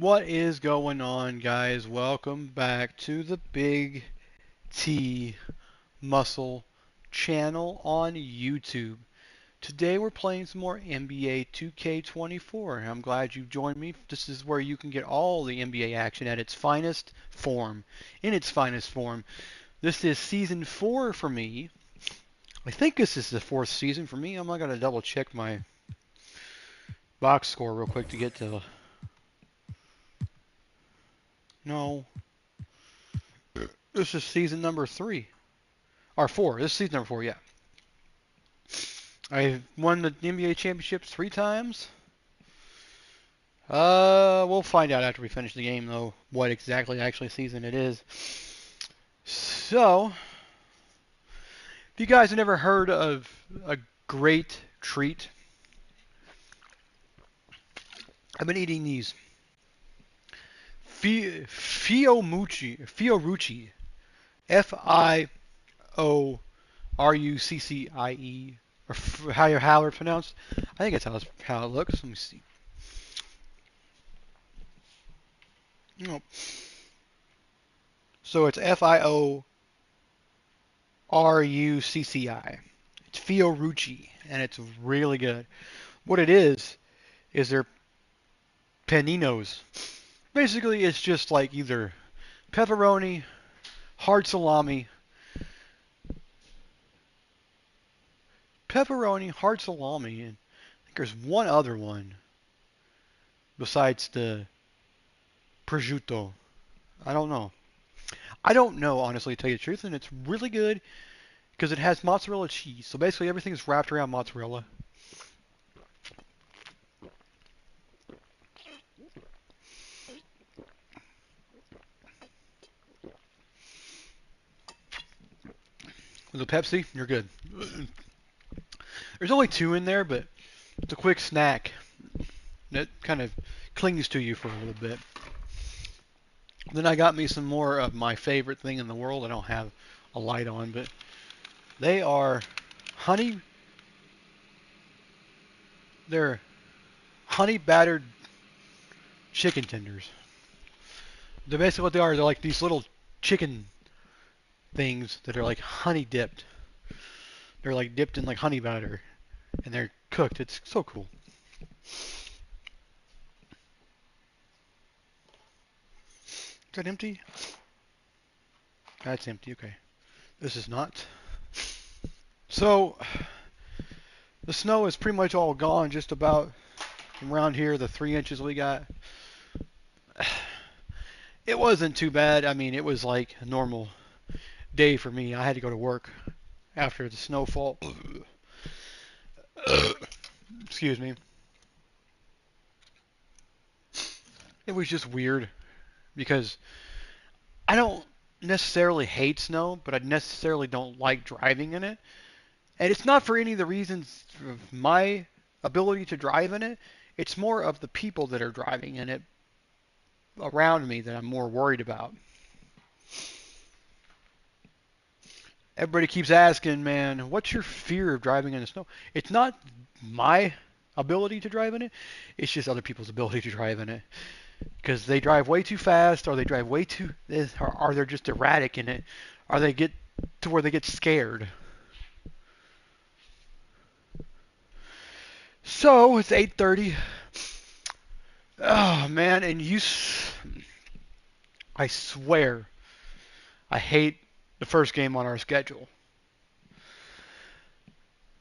What is going on, guys? Welcome back to the Big T Muscle channel on YouTube. Today we're playing some more NBA 2K24. I'm glad you joined me. This is where you can get all the NBA action at its finest form. In its finest form. This is season 4 for me. I think this is the 4th season for me. I'm not going to double check my box score real quick to get to... No. This is season number 3. Or 4. This is season number 4, yeah. I won the NBA championships 3 times. We'll find out after we finish the game, though, what exactly actually season it is. So, if you guys have never heard of a great treat, I've been eating these Fiorucci, Fioruccie, or how it's pronounced. I think that's how it looks. Let me see. No. So it's Fiorucci. It's Fiorucci, and it's really good. What it is they're paninos. Basically, it's just like either pepperoni, hard salami, and I think there's one other one besides the prosciutto. I don't know. Honestly, to tell you the truth, and it's really good because it has mozzarella cheese. So basically, everything is wrapped around mozzarella. With a Pepsi, you're good. There's only 2 in there, but it's a quick snack that kind of clings to you for a little bit. Then I got me some more of my favorite thing in the world. I don't have a light on, but they are they're honey battered chicken tenders. They're basically what they are. They're like these little chicken things that are like honey dipped. They're like dipped in like honey batter, and they're cooked. It's so cool. Is that empty? That's empty. Okay. This is not. So the snow is pretty much all gone. Just about around here, the 3 inches we got. It wasn't too bad. I mean, it was like a normal day for me. I had to go to work after the snowfall. Excuse me. It was just weird because I don't necessarily hate snow, but I necessarily don't like driving in it. And it's not for any of the reasons of my ability to drive in it. It's more of the people that are driving in it around me that I'm more worried about. Everybody keeps asking, man, what's your fear of driving in the snow? It's not my ability to drive in it. It's just other people's ability to drive in it. Because they drive way too fast, or they drive way too, or they're just erratic in it, or they get to where they get scared. So it's 8:30. Oh man, and I swear, I hate the first game on our schedule.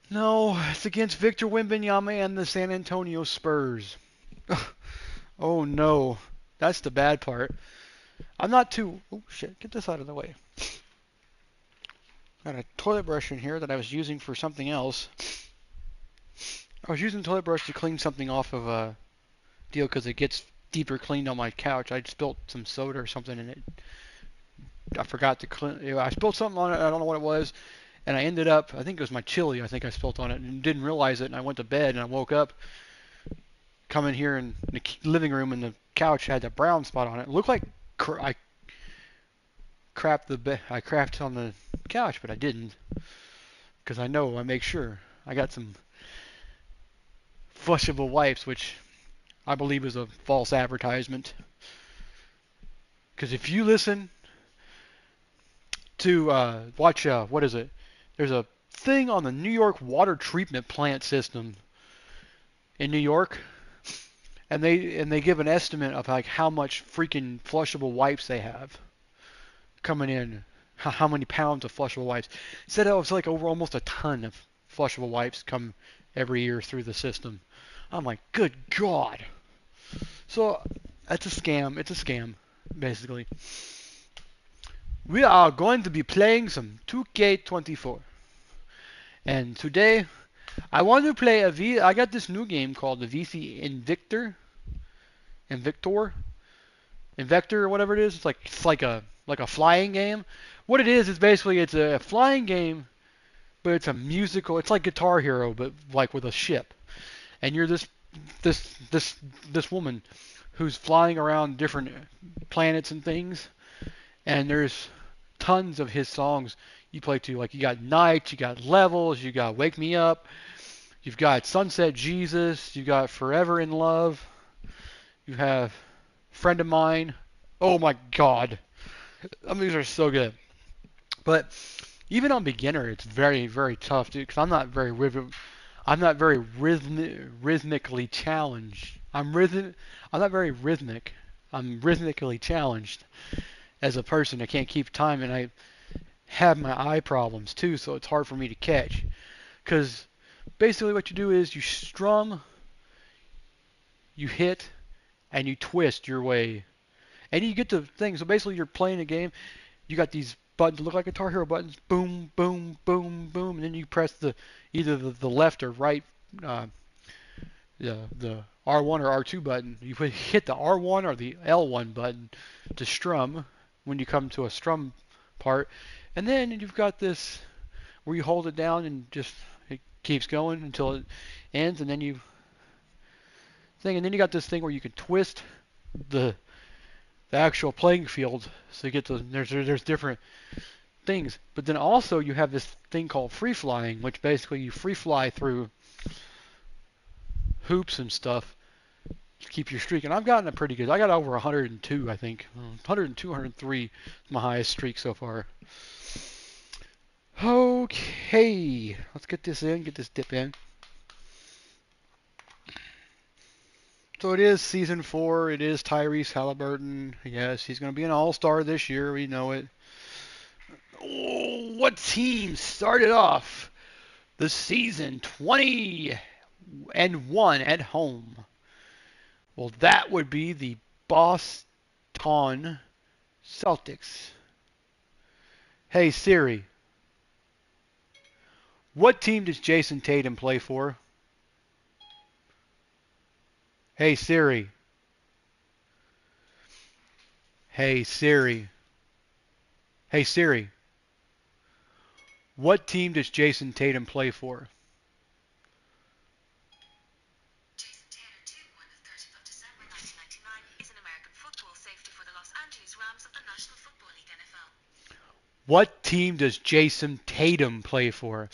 No, it's against Victor Wembanyama and the San Antonio Spurs. Oh no, that's the bad part. I'm not too. Oh shit, get this out of the way. Got a toilet brush in here that I was using for something else. I was using the toilet brush to clean something off of a deal because it gets deeper cleaned on my couch. I spilled some soda or something in it. I forgot to clean. I spilled something on it. I don't know what it was. And I ended up, I think it was my chili, I think I spilled on it and didn't realize it. And I went to bed and I woke up, come in here in the living room, and the couch had a brown spot on it. It looked like I crapped on the couch, but I didn't. Because I make sure. I got some flushable wipes, which I believe is a false advertisement. Because if you listen to watch, what is it? There's a thing on the New York water treatment plant system in New York, and they give an estimate of like how much freaking flushable wipes they have coming in, how many pounds of flushable wipes. It said it was like over almost a ton of flushable wipes come every year through the system. I'm like, good God. So that's a scam. It's a scam, basically. We are going to be playing some 2K24. And today, I want to play I got this new game called the VC Invector, or whatever it is. It's like a flying game. What it is basically it's a flying game, but it's a musical. It's like Guitar Hero, but like with a ship. And you're this woman who's flying around different planets and things. And there's tons of his songs you play to. Like you got Nights, you got Levels, you got Wake Me Up, you've got Sunset Jesus, you got Forever in Love, you have Friend of Mine. Oh my God, these are so good. But even on beginner, it's very very tough, dude. Because I'm not very rhythmically challenged. I'm not very rhythmic. I'm rhythmically challenged as a person. I can't keep time, and I have my eye problems too, so it's hard for me to catch. Because basically what you do is you strum, you hit, and you twist your way. And you get the thing. So basically you're playing a game, you got these buttons that look like Guitar Hero buttons, boom, boom, boom, boom, and then you press either the left or right, uh, the R1 or R2 button. You hit the R1 or the L1 button to strum when you come to a strum part. And then you've got this where you hold it down and just it keeps going until it ends, and then you got this thing where you can twist the actual playing field, so you get there's different things. But then also you have this thing called free flying, which basically you free fly through hoops and stuff to keep your streak. And I've gotten it pretty good. I got over 102, I think. 102, 103 is my highest streak so far. Okay, let's get this dip in. So it is season 4. It is Tyrese Halliburton. Yes, he's going to be an all-star this year. We know it. Oh, what team started off the season 20-1 at home? Well, that would be the Boston Celtics. Hey Siri, what team does Jason Tatum play for? Hey Siri. Hey Siri. Hey Siri. What team does Jason Tatum play for? Jason Tatum, 2 December 1999, is an American football safety for the Los Angeles Rams of the National Football League NFL. What team does Jason Tatum play for?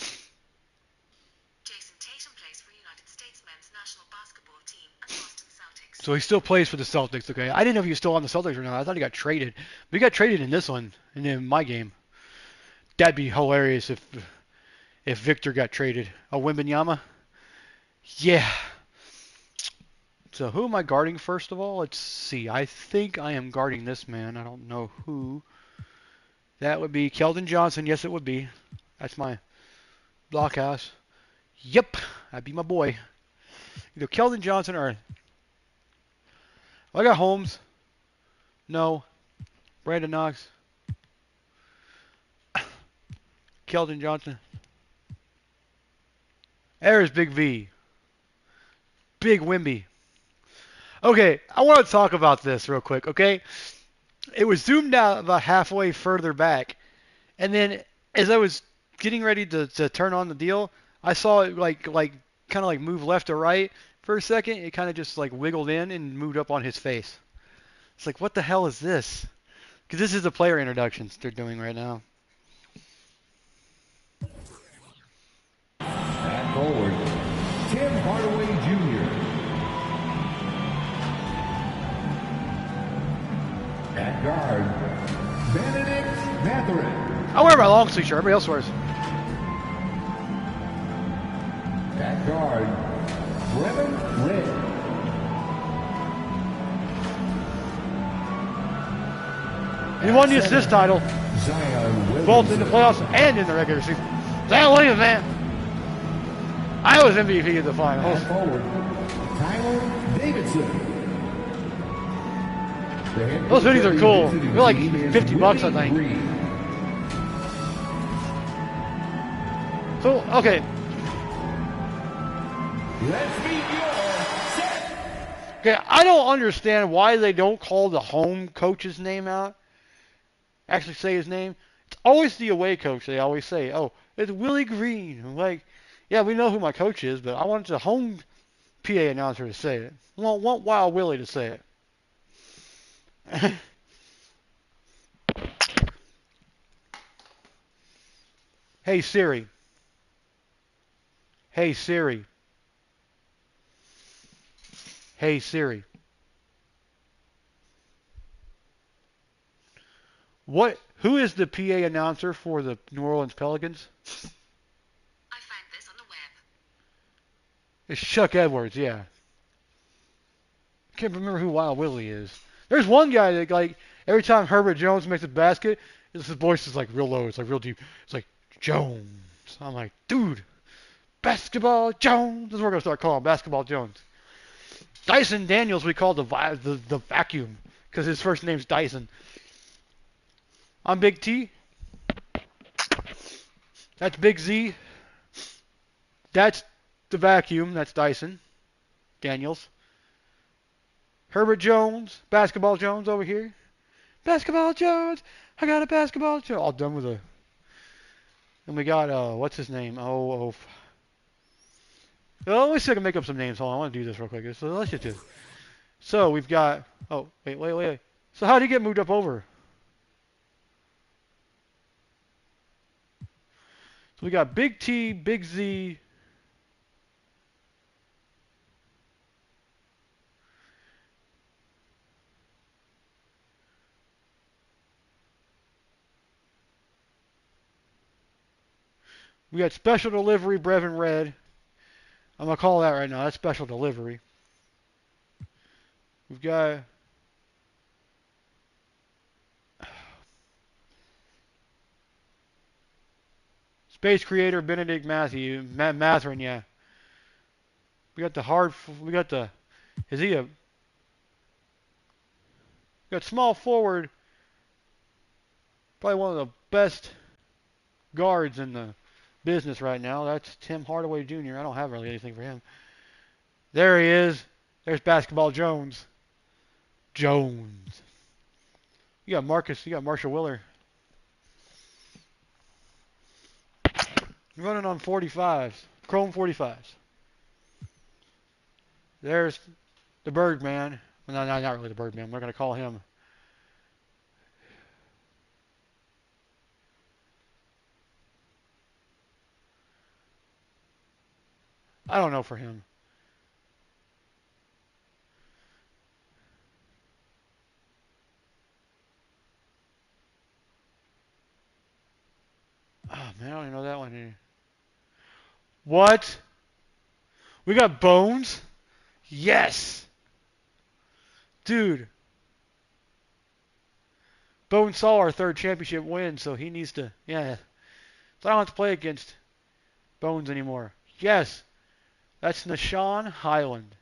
Jason Tatum plays for United States men's national basketball team and Boston Celtics. So he still plays for the Celtics, okay. I didn't know if he was still on the Celtics or not. I thought he got traded. But he got traded in this one, and in my game. That'd be hilarious if Victor got traded. A Wembanyama? Yeah. So who am I guarding first of all? Let's see. I think I am guarding this man. I don't know who. That would be Keldon Johnson. Yes, it would be. That's my blockhouse. Yep. That'd be my boy. Either Keldon Johnson or... I got Holmes. No. Brandon Knox. Keldon Johnson. There's Big V. Big Wimby. Okay, I want to talk about this real quick, okay? It was zoomed out about halfway further back, and then as I was getting ready to turn on the deal, I saw it like kind of like move left or right for a second. It kind of just like wiggled in and moved up on his face. It's like, what the hell is this? Because this is the player introductions they're doing right now. At forward, Tim Hardaway Jr. At guard, Benedict Matherin. I wear my long sleeve shirt. Everybody else wears. At guard, Brevin Red. He won the assist title, both in the playoffs and in the regular season. Zion Williams, man. I was MVP of the finals. At forward, Tyler Davidson. Those hoodies are cool. They're like $50, I think. So, okay. Let's meet your set. Okay, I don't understand why they don't call the home coach's name out. Actually say his name. It's always the away coach. They always say, oh, it's Willie Green. I'm like, yeah, we know who my coach is, but I want the home PA announcer to say it. I want Wild Willie to say it. Hey Siri. Hey Siri. Hey Siri. Who is the PA announcer for the New Orleans Pelicans? I found this on the web. It's Chuck Edwards, yeah. I can't remember who Wild Willie is. There's one guy that, like, every time Herbert Jones makes a basket, his voice is like real low. It's like real deep. It's like, Jones. I'm like, dude, Basketball Jones. This is what we're going to start calling him, Basketball Jones. Dyson Daniels we call the vacuum because his first name's Dyson. I'm Big T. That's Big Z. That's the vacuum. That's Dyson Daniels. Herbert Jones, Basketball Jones over here. Basketball Jones. I got a Basketball Jones. All done with a. And we got, what's his name? Let me see if I can make up some names. Hold on, I want to do this real quick. So let's just do it. So we've got, oh, wait. So how did he get moved up over? So we got Big T, Big Z. We got Special Delivery, Brevin Red. I'm going to call that right now. That's Special Delivery. We've got Space Creator, Benedict Matherin, yeah. We got small forward, probably one of the best guards in the business right now. That's Tim Hardaway Jr. I don't have really anything for him. There he is. There's Basketball Jones. You got Marshall Willer. Running on 45s. Chrome 45s. There's the Birdman. Well, no, not really the Birdman. We're going to call him. I don't know for him. Oh, man, I don't even know that one here. What? We got Bones? Yes! Dude. Bones saw our third championship win, so he needs to, yeah. So I don't have to play against Bones anymore. Yes! That's Nashawn Highland.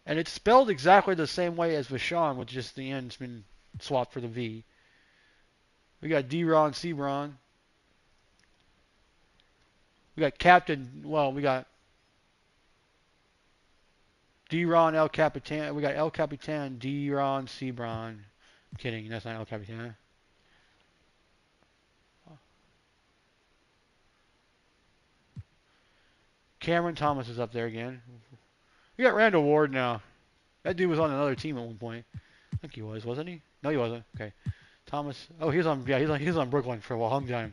And it's spelled exactly the same way as Vashon, with just the end's been swapped for the V. We got D-Ron Sebron. We got we got D-Ron El Capitan. We got El Capitan, D-Ron Sebron. I'm kidding, that's not El Capitan. Cameron Thomas is up there again. We got Randall Ward now. That dude was on another team at one point. I think he was, wasn't he? No, he wasn't. Okay. Thomas. Oh, he's on Brooklyn for a long time.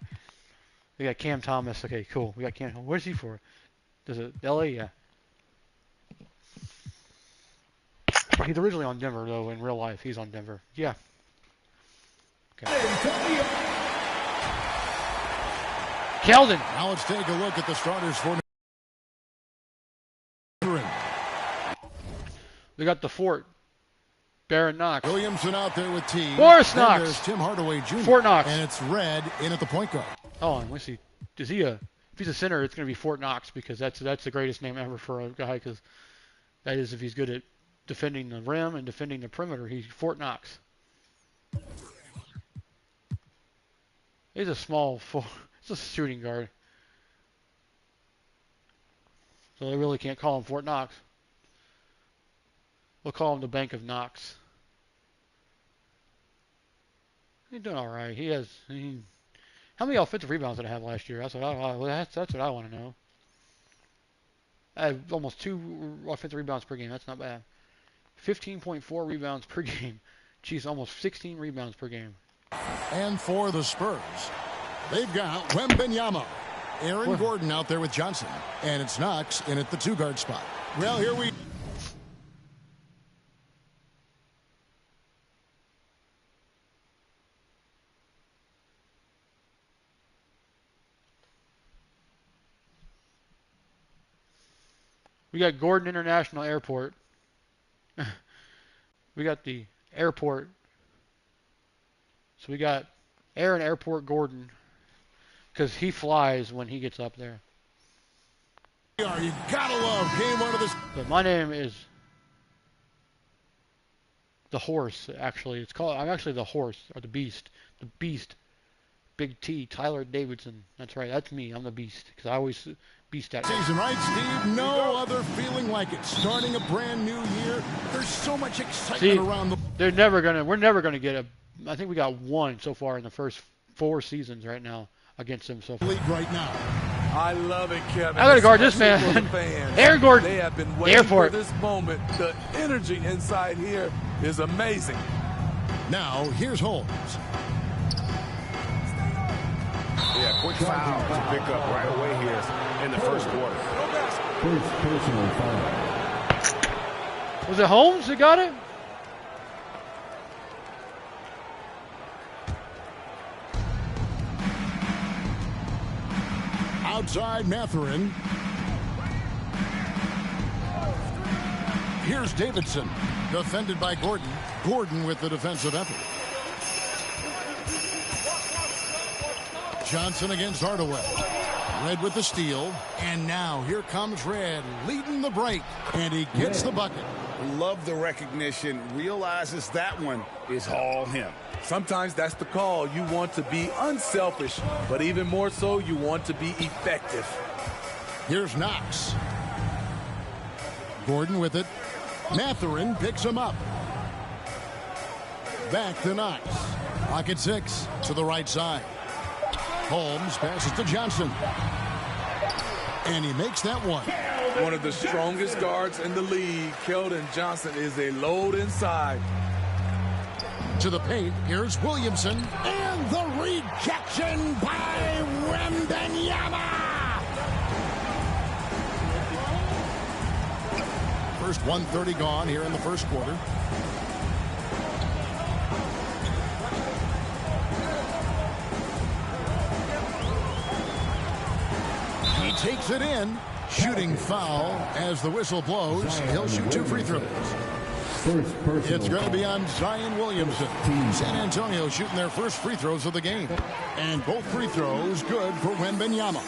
We got Cam Thomas. Okay, cool. We got Cam. Where's he for? Does it LA? Yeah. He's originally on Denver, though. In real life, he's on Denver. Yeah. Okay. Keldon. Now let's take a look at the starters for. We got the Fort. Baron Knox. Williamson out there with T. Forrest Then Knox. there's Tim Hardaway Jr. Fort Knox. And it's Red in at the point guard. Oh, and let's see. Is he a? If he's a center, it's going to be Fort Knox because that's the greatest name ever for a guy. Because that is if he's good at defending the rim and defending the perimeter. He's Fort Knox. He's a small. He's a shooting guard. So they really can't call him Fort Knox. We'll call him the Bank of Knox. He's doing all right. How many offensive rebounds did I have last year? That's what I want to know. I had almost 2 offensive rebounds per game. That's not bad. 15.4 rebounds per game. Jeez, almost 16 rebounds per game. And for the Spurs, they've got Wembanyama. Aaron Gordon out there with Johnson. And it's Knox in at the 2-guard spot. Well, here we... We got Gordon International Airport. We got the airport. So we got Aaron Airport Gordon because he flies when he gets up there. You gotta love game 1 of this. But my name is the Horse, actually. I'm actually the Horse, or the Beast. The Beast. Big T, Tyler Davidson. That's right, that's me. I'm the Beast because I always beast at Season, right, Steve? No other feeling like it. Starting a brand new year, there's so much excitement around the... We're never gonna get I think we got 1 so far in the first 4 seasons right now against them so far. League right now. I love it, Kevin. I gotta guard this man. Aaron Gordon. They have been waiting Airport. for this moment. The energy inside here is amazing. Now, here's Holmes. Yeah, quick foul to pick up right away here in the first quarter. First personal foul. Was it Holmes that got it? Outside Mathurin. Here's Davidson, defended by Gordon. Gordon with the defensive effort. Johnson against Hardaway. Red with the steal. And now here comes Red leading the break. And he gets the bucket. Love the recognition. Realizes that one is all him. Sometimes that's the call. You want to be unselfish, but even more so, you want to be effective. Here's Knox. Gordon with it. Mathurin picks him up. Back to Knox. Pocket 6 to the right side. Holmes passes to Johnson. And he makes that one. One of the strongest guards in the league. Keldon Johnson is a load inside. To the paint, here's Williamson. And the rejection by Wembanyama. First 1:30 gone here in the first quarter. He takes it in. Shooting foul as the whistle blows. He'll shoot 2 free throws. First personal It's going to foul. be on Zion Williamson. San Antonio shooting their first free throws of the game. And both free throws good for Wembanyama.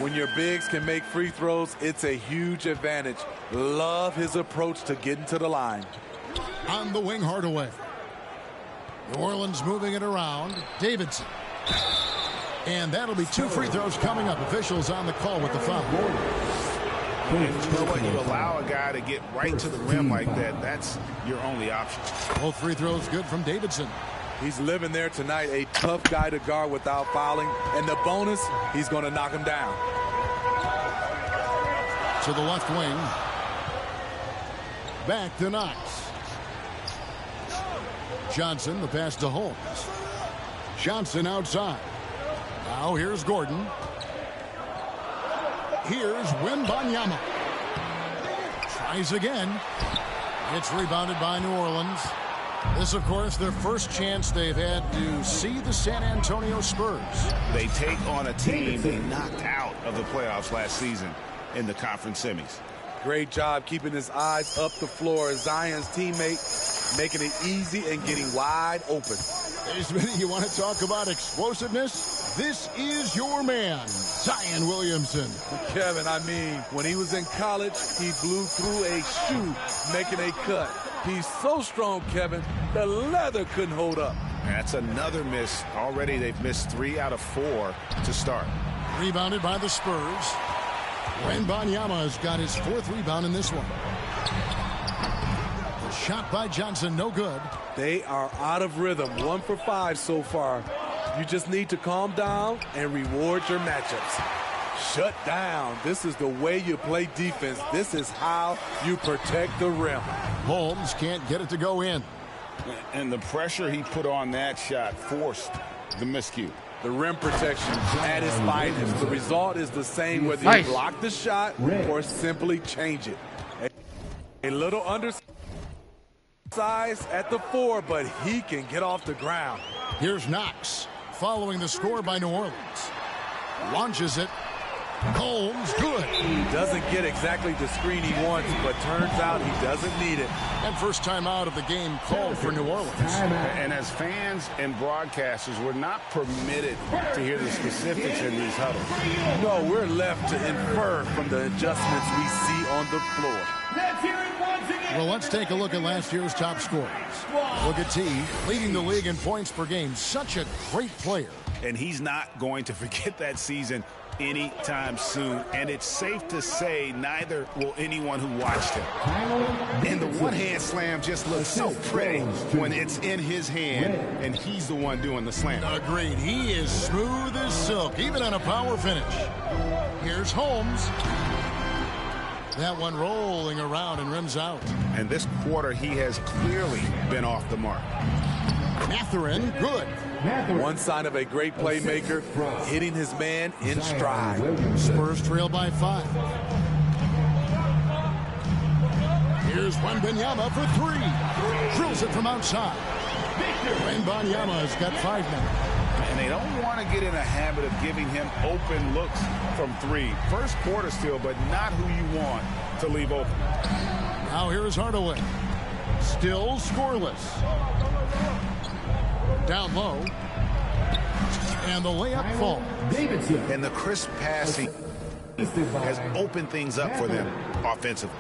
When your bigs can make free throws, it's a huge advantage. Love his approach to getting to the line. On the wing, Hardaway. New Orleans moving it around. Davidson. And that'll be 2 free throws coming up. Officials on the call with the foul. And you know what? You allow a guy to get right to the rim like that. That's your only option. Both free throws good from Davidson. He's living there tonight, a tough guy to guard without fouling. And the bonus, he's going to knock him down. To the left wing. Back to Knox. Johnson, the pass to Holmes. Johnson outside. Now here's Gordon. Here's Wembanyama. Tries again. It's rebounded by New Orleans. This, of course, their first chance they've had to see the San Antonio Spurs. They take on a team they knocked out of the playoffs last season in the conference semis. Great job keeping his eyes up the floor. Zion's teammate making it easy and getting wide open. Hey, Smitty, you want to talk about explosiveness? This is your man, Zion Williamson. Kevin, I mean, when he was in college, he blew through a shoe making a cut. He's so strong, Kevin, the leather couldn't hold up. That's another miss. Already they've missed 3 out of 4 to start. Rebounded by the Spurs. Wembanyama has got his 4th rebound in this one. The shot by Johnson, no good. They are out of rhythm, 1 for 5 so far. You just need to calm down and reward your matchups. Shut down. This is the way you play defense. This is how you protect the rim. Holmes can't get it to go in. And the pressure he put on that shot forced the miscue. The rim protection at its finest. The result is the same whether you block the shot or simply change it. A little undersized at the 4, but he can get off the ground. Here's Knox following the score by New Orleans. Launches it. Holmes, good. Doesn't get exactly the screen he wants, but turns out he doesn't need it. And first time out of the game called for New Orleans. And as fans and broadcasters, we're not permitted to hear the specifics in these huddles. No, we're left to infer from the adjustments we see on the floor. Well, let's take a look at last year's top scorers. Look at T, leading the league in points per game. Such a great player. And he's not going to forget that season anytime soon, and it's safe to say neither will anyone who watched him. And the one-hand slam just looks so pretty when it's in his hand and he's the one doing the slam. Agreed. He is smooth as silk, even on a power finish. Here's Holmes. That one rolling around and rims out. And this quarter, he has clearly been off the mark. Mathurin, good. One sign of a great playmaker, hitting his man in stride. Spurs trail by 5. Here's Wembanyama for 3. Drills it from outside. Wembanyama has got 5 now. And they don't want to get in a habit of giving him open looks from 3. First quarter still, but not who you want to leave open. Now here's Hardaway. Still scoreless. Down low. And the layup falls. And the crisp passing has opened things up for them offensively.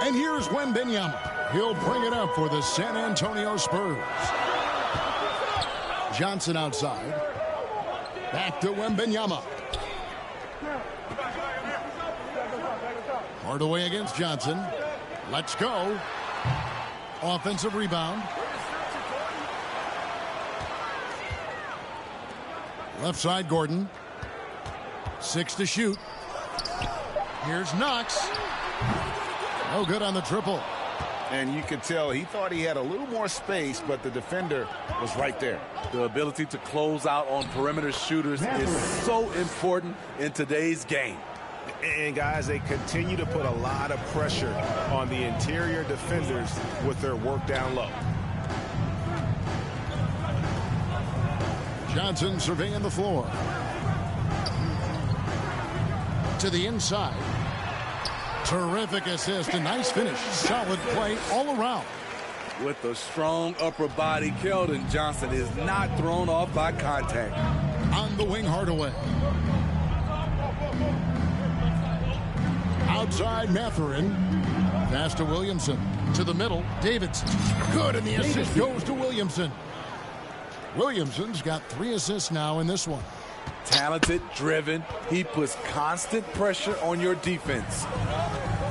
And here's Wembanyama. He'll bring it up for the San Antonio Spurs. Johnson outside. Back to Wembanyama. Hardaway against Johnson. Let's go. Offensive rebound. Left side, Gordon. 6 to shoot. Here's Knox. No good on the triple. And you could tell he thought he had a little more space, but the defender was right there. The ability to close out on perimeter shooters is so important in today's game. And guys, they continue to put a lot of pressure on the interior defenders with their work down low. Johnson surveying the floor. To the inside. Terrific assist. A nice finish. Solid play all around. With a strong upper body, Keldon Johnson is not thrown off by contact. On the wing, Hardaway. Outside, Mathurin. Pass to Williamson. To the middle, Davidson. Good, and the assist goes to Williamson. Williamson's got 3 assists now in this one. Talented, driven. He puts constant pressure on your defense.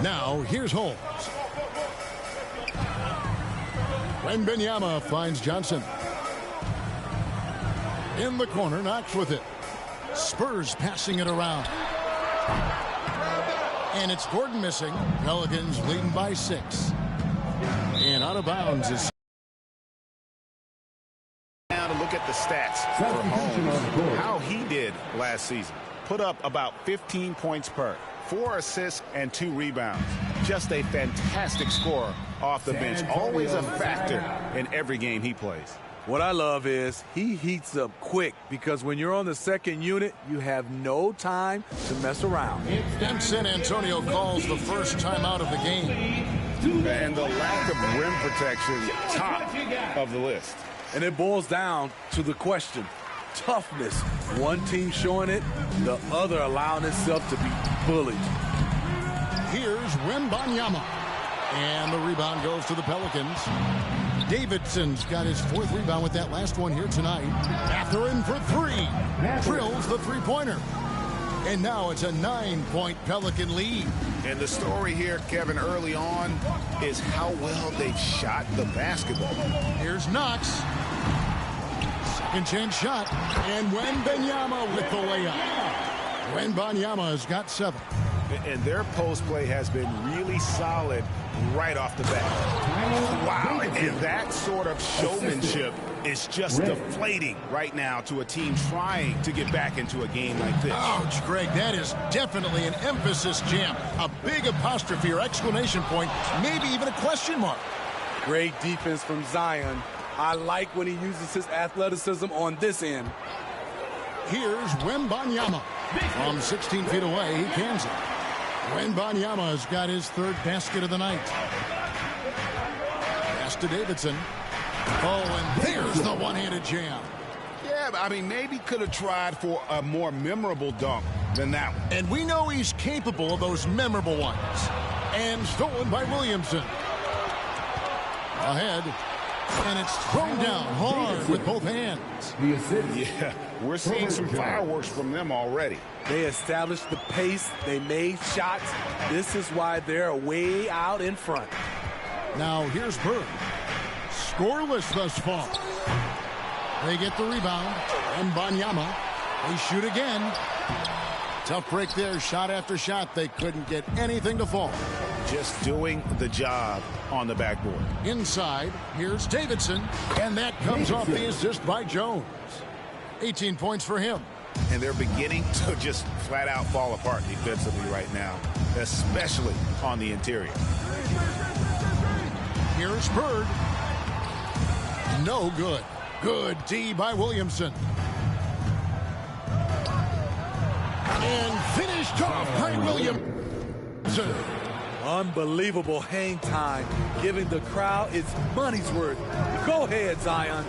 Now, here's Holmes. Wembanyama finds Johnson. In the corner, Knox with it. Spurs passing it around. And it's Gordon missing. Pelicans leading by 6. And out of bounds is... Now to look at the stats for Holmes, how he did last season. Put up about 15 points per. 4 assists and 2 rebounds. Just a fantastic scorer off the bench. Always a factor in every game he plays. What I love is he heats up quick because when you're on the second unit, you have no time to mess around. And San Antonio calls the first timeout of the game. And the lack of rim protection, top of the list. And it boils down to the question, toughness. One team showing it, the other allowing itself to be bullied. Here's Wembanyama. And the rebound goes to the Pelicans. Davidson's got his 4th rebound with that last one here tonight. Mathurin for 3. Drills the three-pointer. And now it's a 9-point Pelican lead. And the story here, Kevin, early on is how well they've shot the basketball. Here's Knox. Second chance shot. And Wembanyama with the layup. Wembanyama has got 7. And their post play has been really solid right off the bat. Wow, and that sort of showmanship is just deflating right now to a team trying to get back into a game like this. Ouch, Greg, that is definitely an emphasis jam. A big apostrophe or exclamation point, maybe even a question mark. Great defense from Zion. I like when he uses his athleticism on this end. Here's Wembanyama. From 16 feet away, he cans it. Wembanyama has got his 3rd basket of the night. Pass to Davidson. Oh, and there's the one-handed jam. Yeah, I mean, maybe could have tried for a more memorable dunk than that one. And we know he's capable of those memorable ones. And stolen by Williamson. Ahead. And it's thrown down hard with both hands. Yeah, we're seeing some fireworks from them already. They established the pace. They made shots. This is why they're way out in front. Now here's Bird. Scoreless thus far. They get the rebound. And Banyama. They shoot again. Tough break there. Shot after shot. They couldn't get anything to fall. Just doing the job on the backboard. Inside, here's Davidson. And that comes off the assist by Jones. 18 points for him. And they're beginning to just flat out fall apart defensively right now, especially on the interior. Here's Bird. No good. Good D by Williamson. And finished off by Williamson. Unbelievable hang time, giving the crowd its money's worth. Go ahead, Zion.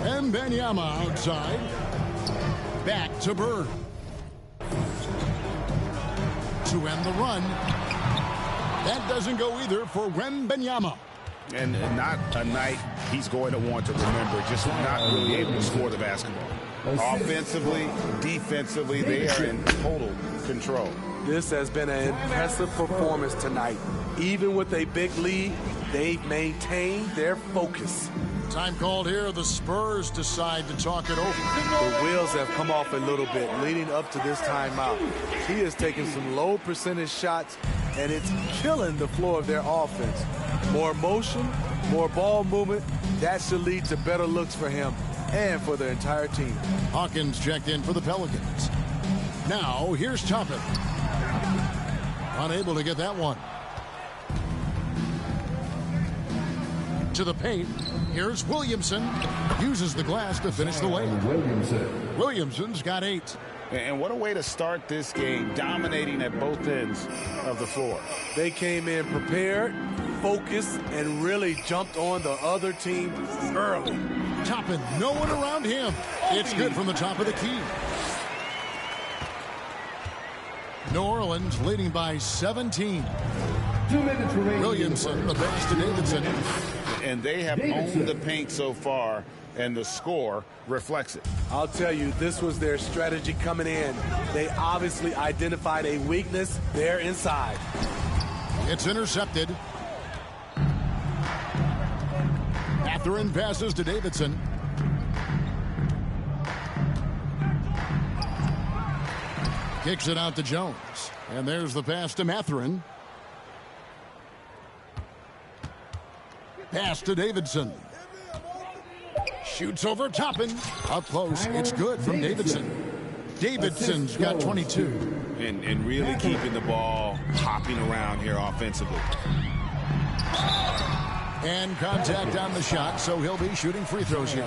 And Wembanyama outside. Back to Bird. To end the run. That doesn't go either for Wembanyama. And not a night he's going to want to remember, just not really able to score the basketball. Offensively, defensively, they are in total control. This has been an impressive performance tonight. Even with a big lead, they've maintained their focus. Time called here. The Spurs decide to talk it over. The wheels have come off a little bit leading up to this timeout. He has taken some low percentage shots, and it's killing the flow of their offense. More motion, more ball movement, that should lead to better looks for him and for the entire team. Hawkins checked in for the Pelicans. Now, here's Toppin. Unable to get that one. To the paint. Here's Williamson. Uses the glass to finish the way. Williamson's got 8. And what a way to start this game, dominating at both ends of the floor. They came in prepared, focused, and really jumped on the other team early. Toppin, no one around him. It's good from the top of the key. New Orleans leading by 17. 2 minutes remaining. Williamson, the pass to Davidson. And they have owned the paint so far, and the score reflects it. I'll tell you, this was their strategy coming in. They obviously identified a weakness there inside. It's intercepted. Mathurin passes to Davidson. Kicks it out to Jones. And there's the pass to Mathurin. Pass to Davidson. Shoots over Toppin. Up close. It's good from Davidson. Davidson's got 22. And really keeping the ball hopping around here offensively. And contact on the shot, so he'll be shooting free throws here.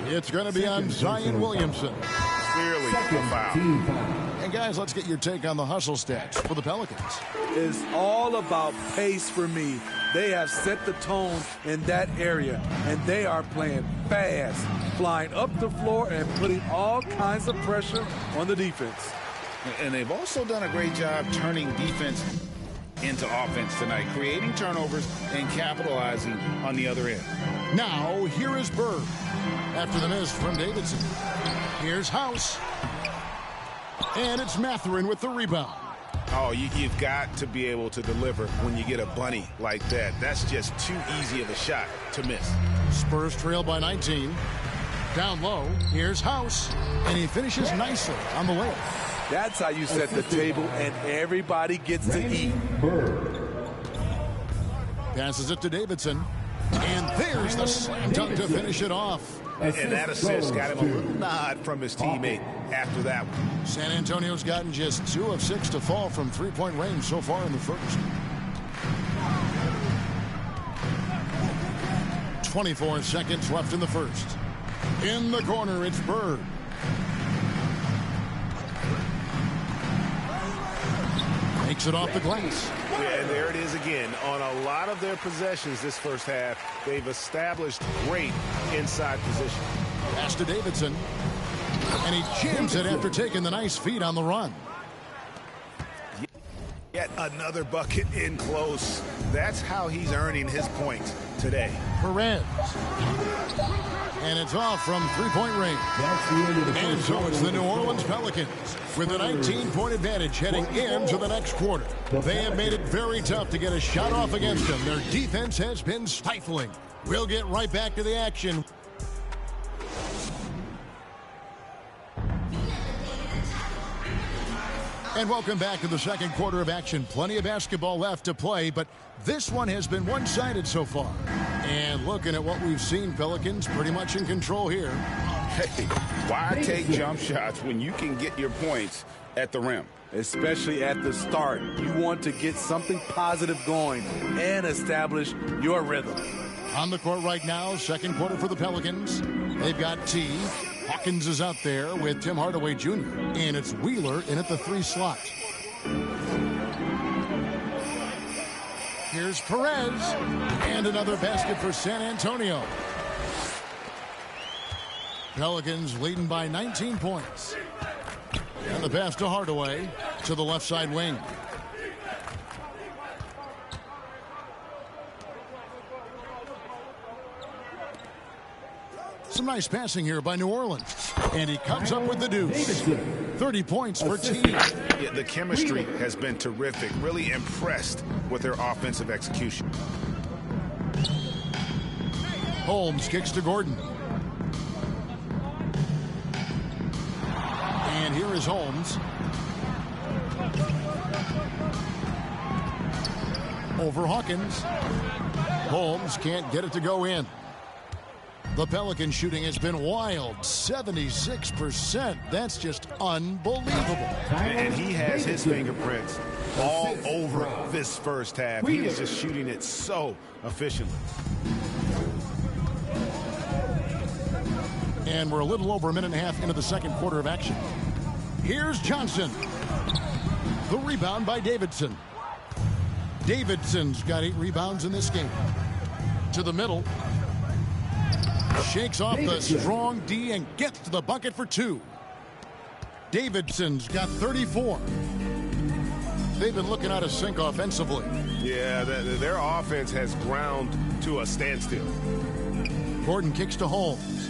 It's going to be on Zion Williamson. Clearly a foul. And guys, let's get your take on the hustle stats for the Pelicans. It's all about pace for me. They have set the tone in that area, and they are playing fast, flying up the floor and putting all kinds of pressure on the defense. And they've also done a great job turning defense into offense tonight, creating turnovers and capitalizing on the other end. Now, here is Bird. After the miss from Davidson. Here's House. And it's Mathurin with the rebound. Oh, you've got to be able to deliver when you get a bunny like that. That's just too easy of a shot to miss. Spurs trail by 19. Down low, here's House. And he finishes nicely on the layup. That's how you set the table, and everybody gets to eat. Passes it to Davidson. And there's the slam dunk to finish it off. And that assist got him a little nod from his teammate after that one. San Antonio's gotten just 2 of 6 to fall from three-point range so far in the first. 24 seconds left in the first. In the corner, it's Bird. Makes it off the glass. Yeah, and there it is again. On a lot of their possessions this first half, they've established great inside position. Pass to Davidson. And he jams it after taking the nice feed on the run. Yet another bucket in close. That's how he's earning his points today. Perez. And it's off from three-point range. And so it's the New Orleans Pelicans with a 19-point advantage heading into the next quarter. They have made it very tough to get a shot off against them. Their defense has been stifling. We'll get right back to the action. And welcome back to the second quarter of action. Plenty of basketball left to play, but this one has been one-sided so far. And looking at what we've seen, Pelicans pretty much in control here. Hey, why take jump shots when you can get your points at the rim? Especially at the start. You want to get something positive going and establish your rhythm. On the court right now, second quarter for the Pelicans. They've got T. Hawkins is out there with Tim Hardaway Jr. And it's Wheeler in at the 3 slot. Here's Perez. And another basket for San Antonio. Pelicans leading by 19 points. And the pass to Hardaway to the left side wing. Some nice passing here by New Orleans. And he comes up with the deuce. 30 points for T. Yeah, the chemistry has been terrific. Really impressed with their offensive execution. Holmes kicks to Gordon. And here is Holmes. Over Hawkins. Holmes can't get it to go in. The Pelican shooting has been wild, 76%. That's just unbelievable. And he has his fingerprints all over this first half. He is just shooting it so efficiently. And we're a little over a minute and a half into the second quarter of action. Here's Johnson. The rebound by Davidson. Davidson's got 8 rebounds in this game. To the middle. Shakes off the strong D and gets to the bucket for 2. Davidson's got 34. They've been looking out of sync offensively. Yeah, their offense has ground to a standstill. Gordon kicks to Holmes.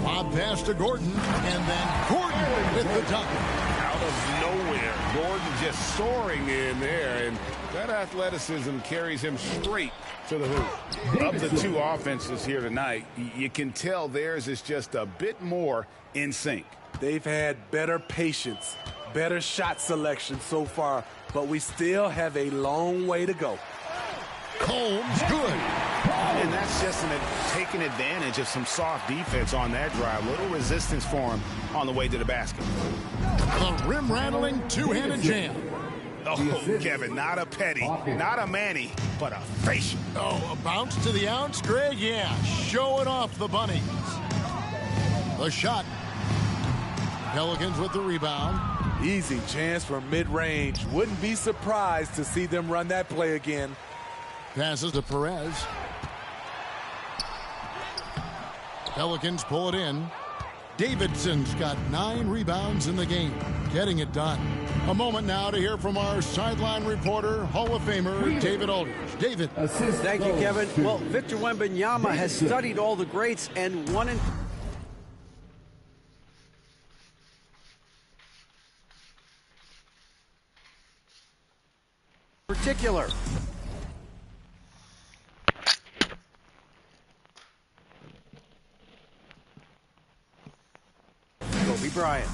Lob pass to Gordon, and then Gordon with the dunk. Out of nowhere, Gordon just soaring in there, and that athleticism carries him straight to the hoop. Of the 2 offenses here tonight, you can tell theirs is just a bit more in sync. They've had better patience, better shot selection so far, but we still have a long way to go. Holmes, good. And that's just taking advantage of some soft defense on that drive. Little resistance for him on the way to the basket. The rim-rattling two-handed jam. Oh, Kevin, not a petty, not a Manny, but a facial. Oh, a bounce to the ounce, Greg? Yeah, showing off the bunnies. The shot. Pelicans with the rebound. Easy chance for mid-range. Wouldn't be surprised to see them run that play again. Passes to Perez. Pelicans pull it in. Davidson's got 9 rebounds in the game, getting it done. A moment now to hear from our sideline reporter, Hall of Famer David Aldridge. David. Thank you, Kevin. Well, Victor Wembanyama has studied all the greats and one in particular. Kobe Bryant.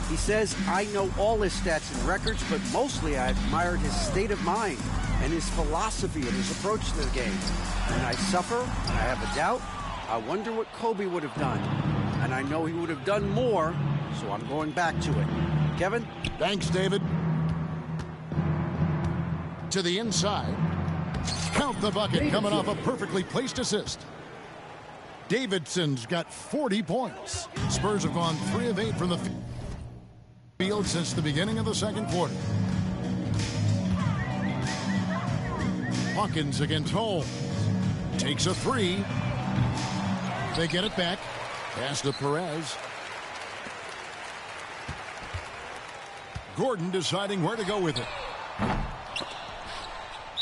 He says, I know all his stats and records, but mostly I admired his state of mind and his philosophy and his approach to the game. When I suffer and I have a doubt, I wonder what Kobe would have done. And I know he would have done more, so I'm going back to it. Kevin? Thanks, David. To the inside. Count the bucket coming off a perfectly placed assist. Davidson's got 40 points. Spurs have gone 3 of 8 from the field since the beginning of the second quarter. Hawkins against Holmes. Takes a 3. They get it back. Pass to Perez. Gordon deciding where to go with it.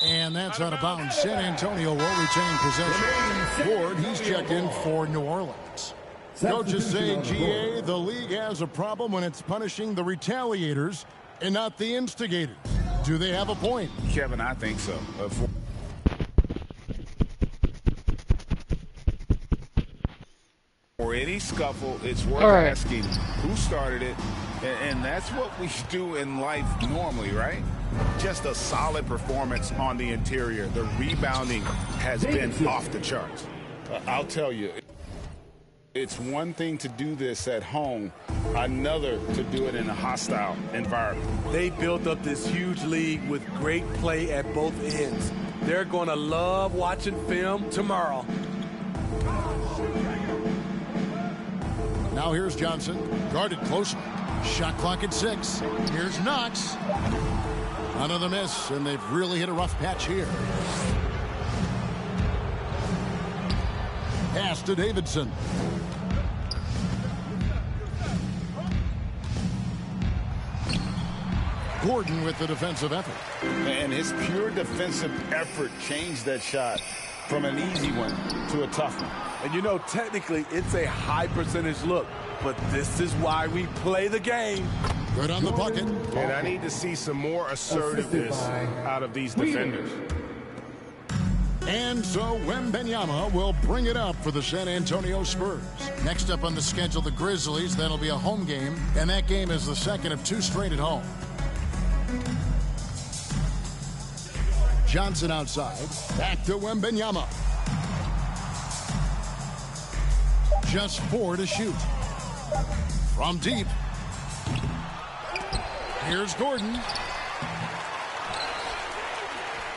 And that's out of bounds. San Antonio will retain possession. Ward, he's checked in for New Orleans. Coaches say, GA, the league has a problem when it's punishing the retaliators and not the instigators. Do they have a point? Kevin, I think so. For any scuffle, it's worth asking who started it, and that's what we do in life normally, right? Just a solid performance on the interior. The rebounding has been off the charts. I'll tell you, it's one thing to do this at home, another to do it in a hostile environment. They built up this huge league with great play at both ends. They're going to love watching film tomorrow. Now here's Johnson, guarded closely. Shot clock at 6. Here's Knox. Another miss, and they've really hit a rough patch here. Pass to Davidson. Gordon with the defensive effort. And his pure defensive effort changed that shot from an easy one to a tough one. And you know, technically, it's a high percentage look, but this is why we play the game. Good on the bucket. And I need to see some more assertiveness out of these defenders. And so Wembanyama will bring it up for the San Antonio Spurs. Next up on the schedule, the Grizzlies. That'll be a home game, and that game is the second of 2 straight at home. Johnson outside. Back to Wembanyama. Just 4 to shoot. From deep. Here's Gordon.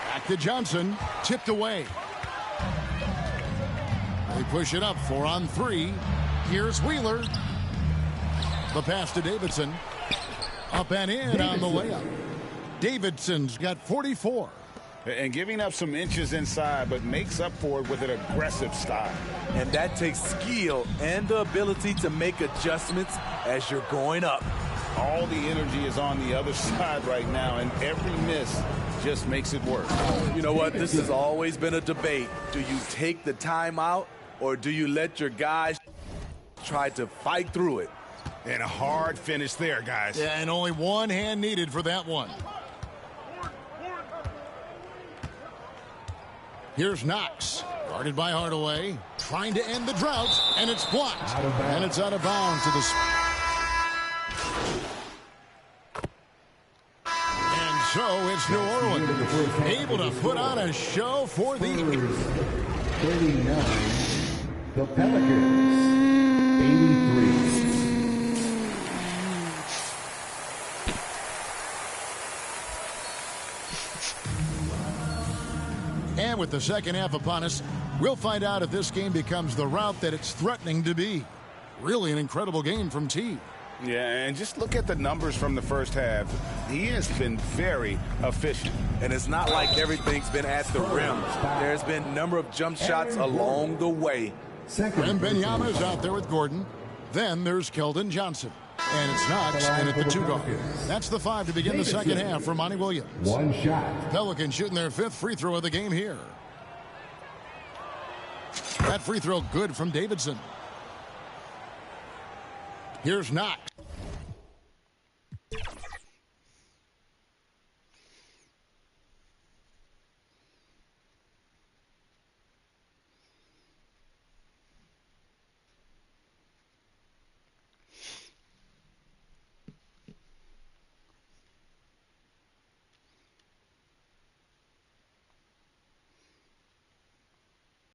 Back to Johnson. Tipped away. They push it up 4 on 3. Here's Wheeler. The pass to Davidson. Up and in on the layup. Davidson's got 44. And giving up some inches inside, but makes up for it with an aggressive style. And that takes skill and the ability to make adjustments as you're going up. All the energy is on the other side right now, and every miss just makes it worse. You know what? This has always been a debate. Do you take the time out, or do you let your guys try to fight through it? And a hard finish there, guys. Yeah, and only one hand needed for that one. Here's Knox, guarded by Hardaway, trying to end the drought, and it's blocked. And it's out of bounds to the... And so so it's New Orleans able to put on a show for the 39. The Pelicans, 83. And with the second half upon us, we'll find out if this game becomes the route that it's threatening to be. Really an incredible game from T. Yeah, and just look at the numbers from the first half. He has been very efficient. And it's not like everything's been at the rim. There's been a number of jump shots along the way. And Benyama's out there with Gordon. Then there's Keldon Johnson. And it's Knox in at the 2 guard. That's the 5 to begin the second half for Monty Williams. One shot. Pelicans shooting their 5th free throw of the game here. That free throw good from Davidson. Here's Knox.